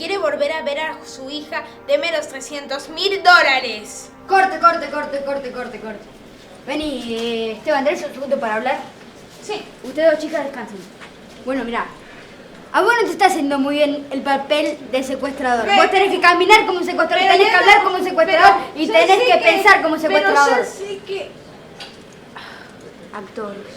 quiere volver a ver a su hija, deme los $300.000. Corte. Vení, Esteban, ¿tenés un segundo para hablar? Sí. Ustedes dos chicas descansen. Bueno, mirá. A vos no te está haciendo muy bien el papel de secuestrador. Vos tenés que caminar como un secuestrador, tenés que hablar como un secuestrador y tenés que pensar como un secuestrador. Pero ya sé que... Actores.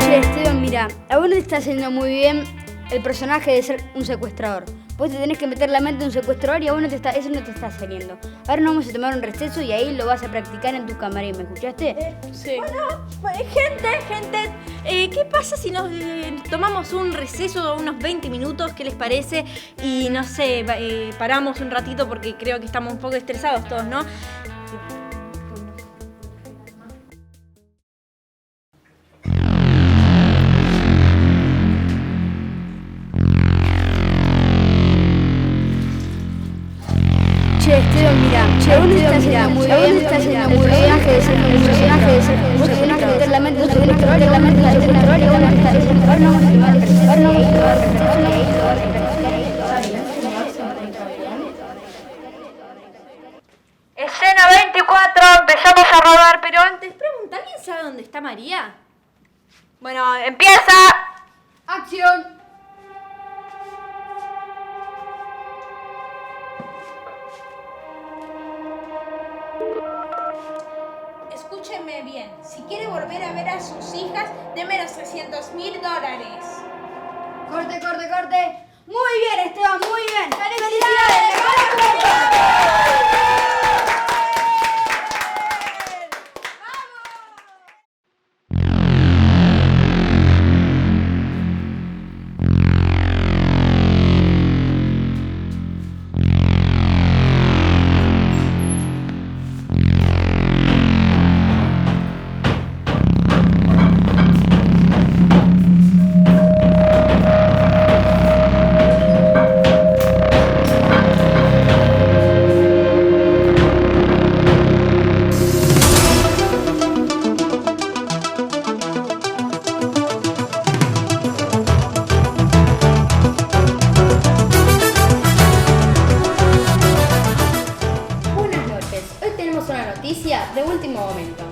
Che, Esteban, mira, a vos no te está haciendo muy bien el personaje de ser un secuestrador. Vos te tenés que meter la mente de un secuestrador y a vos eso no te está saliendo. Ahora nos vamos a tomar un receso y ahí lo vas a practicar en tu camarín, ¿me escuchaste? Sí. Bueno, gente, ¿qué pasa si nos tomamos un receso unos 20 minutos? ¿Qué les parece? Y no sé, paramos un ratito porque creo que estamos un poco estresados todos, ¿no? Che, Esteban, mira, a vos no te está haciendo muy bien el personaje de ser un personaje, meter la mente de un secuestrador y la mente de un secuestrador y a vos no te está haciendo. Ahora no vamos a tomar el Escena 24, empezamos a rodar, pero antes, pregunta, ¿alguien sabe dónde está María? Bueno, empieza. ¡Acción! Escúcheme bien, si quiere volver a ver a sus hijas, deme los $300.000. Corte. Muy bien, Esteban, muy bien. ¡Felicidades! De último momento.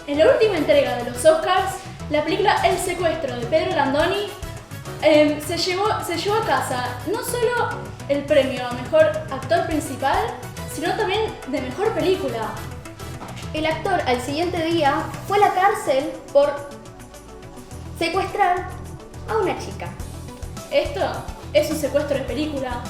En la última entrega de los Oscars, la película El Secuestro de Pedro Landoni se llevó a casa no solo el premio a mejor actor principal, sino también de mejor película. El actor al siguiente día fue a la cárcel por secuestrar a una chica. Esto es un secuestro de película.